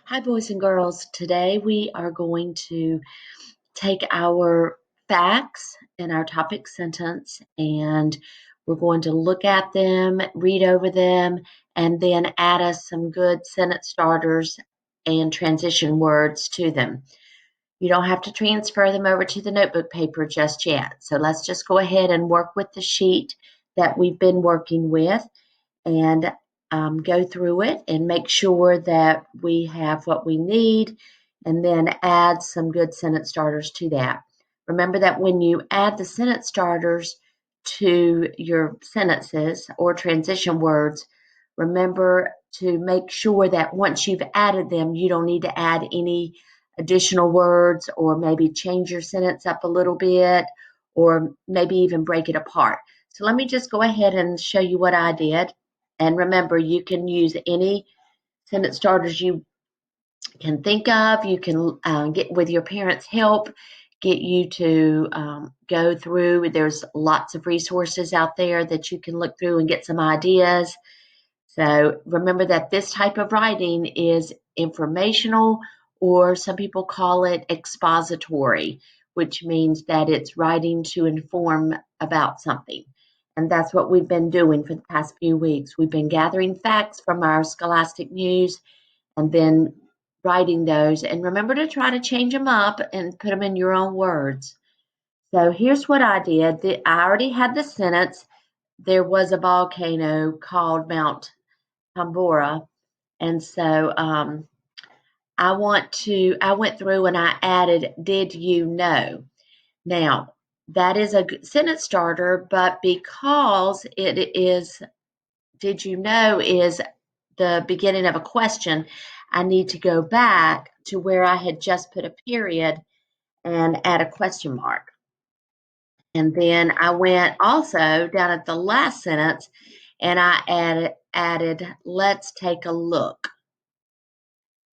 Hi, boys and girls. Today we are going to take our facts in our topic sentence and we're going to look at them, read over them, and then add us some good sentence starters and transition words to them. You don't have to transfer them over to the notebook paper just yet. So let's just go ahead and work with the sheet that we've been working with and go through it and make sure that we have what we need and then add some good sentence starters to that. Remember that when you add the sentence starters to your sentences or transition words, remember to make sure that once you've added them, you don't need to add any additional words or maybe change your sentence up a little bit or maybe even break it apart. So let me just go ahead and show you what I did. And remember, you can use any sentence starters you can think of. You can get with your parents' help, get you to go through. There's lots of resources out there that you can look through and get some ideas. So remember that this type of writing is informational, or some people call it expository, which means that it's writing to inform about something. And that's what we've been doing for the past few weeks. We've been gathering facts from our scholastic news and then writing those. And remember to try to change them up and put them in your own words. So here's what I did. I already had the sentence. There was a volcano called Mount Tambora. And so I went through and I added, did you know? Now, that is a sentence starter, but because it is, did you know, is the beginning of a question, I need to go back to where I had just put a period and add a question mark. And then I went also down at the last sentence and I added let's take a look.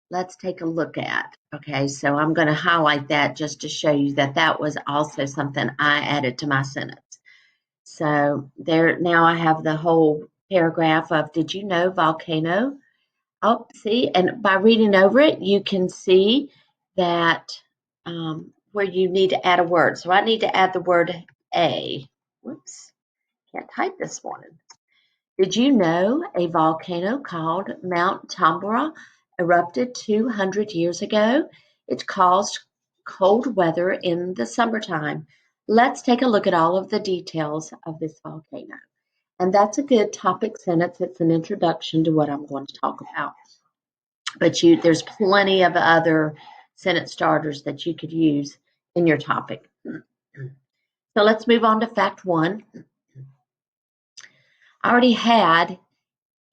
Let's take a look at. Okay, so I'm going to highlight that just to show you that that was also something I added to my sentence. So there, now I have the whole paragraph of did you know volcano? Oh, see, and by reading over it, you can see that where you need to add a word. So I need to add the word a. Whoops, can't type this morning. Did you know a volcano called Mount Tambora erupted 200 years ago? It caused cold weather in the summertime. Let's take a look at all of the details of this volcano. And that's a good topic sentence. It's an introduction to what I'm going to talk about. But there's plenty of other sentence starters that you could use in your topic. So let's move on to fact one. I already had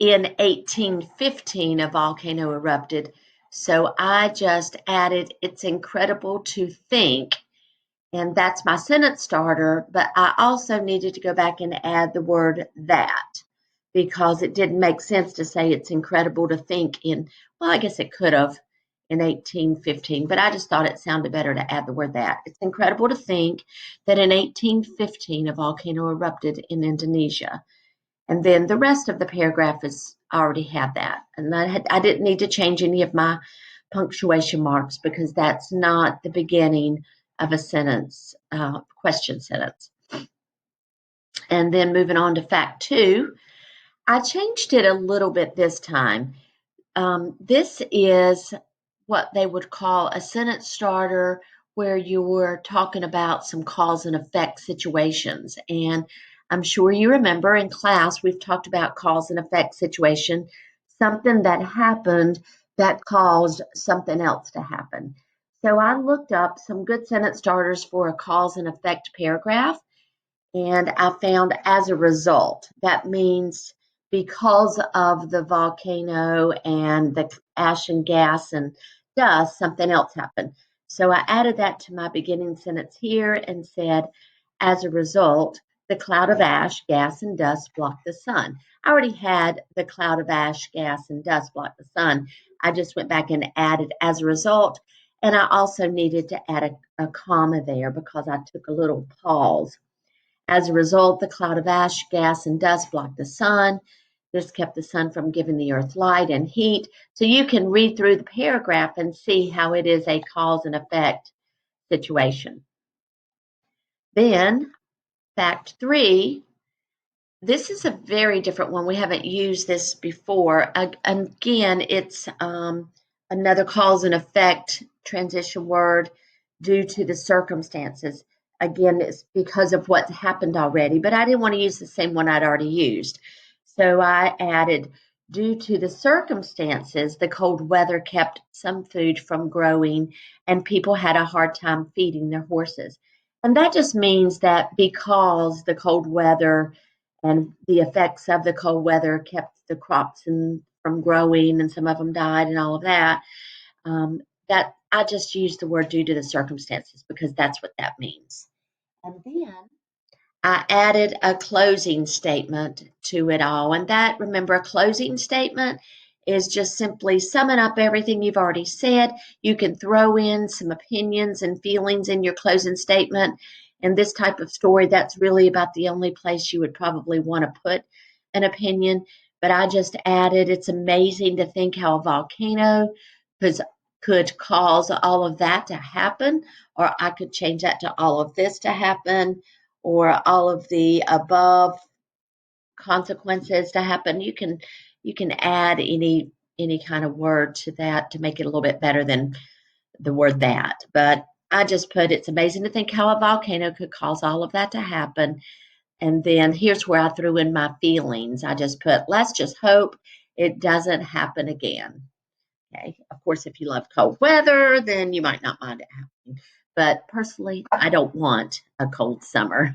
in 1815 a volcano erupted, so I just added it's incredible to think, and that's my sentence starter, but I also needed to go back and add the word that because it didn't make sense to say it's incredible to think in, well, I guess it could have in 1815, but I just thought it sounded better to add the word that. It's incredible to think that in 1815 a volcano erupted in Indonesia. And then the rest of the paragraph is I already had that. And I didn't need to change any of my punctuation marks because that's not the beginning of a sentence, question sentence. And then moving on to fact two, I changed it a little bit this time. This is what they would call a sentence starter where you're talking about some cause and effect situations. And I'm sure you remember in class, we've talked about cause and effect situation, something that happened that caused something else to happen. So I looked up some good sentence starters for a cause and effect paragraph, and I found as a result. That means because of the volcano and the ash and gas and dust, something else happened. So I added that to my beginning sentence here and said, as a result, the cloud of ash, gas, and dust blocked the sun. I already had the cloud of ash, gas, and dust block the sun. I just went back and added as a result. And I also needed to add a comma there because I took a little pause. As a result, the cloud of ash, gas, and dust blocked the sun. This kept the sun from giving the earth light and heat. So you can read through the paragraph and see how it is a cause and effect situation. Then, fact 3, this is a very different one. We haven't used this before. Again, it's another cause and effect transition word due to the circumstances. Again, it's because of what's happened already, but I didn't want to use the same one I'd already used. So I added, due to the circumstances, the cold weather kept some food from growing and people had a hard time feeding their horses. And that just means that because the cold weather and the effects of the cold weather kept the crops from growing and some of them died and all of that. That I just used the word due to the circumstances because that's what that means. And then I added a closing statement to it all. And that, remember, a closing statement is just simply summing up everything you've already said. You can throw in some opinions and feelings in your closing statement. In this type of story, that's really about the only place you would probably want to put an opinion. But I just added, it's amazing to think how a volcano could cause all of that to happen, or I could change that to all of this to happen, or all of the above consequences to happen. You can add any kind of word to that to make it a little bit better than the word that. But I just put, it's amazing to think how a volcano could cause all of that to happen. And then here's where I threw in my feelings. I just put, let's just hope it doesn't happen again. Okay. Of course, if you love cold weather, then you might not mind it happening. But personally, I don't want a cold summer.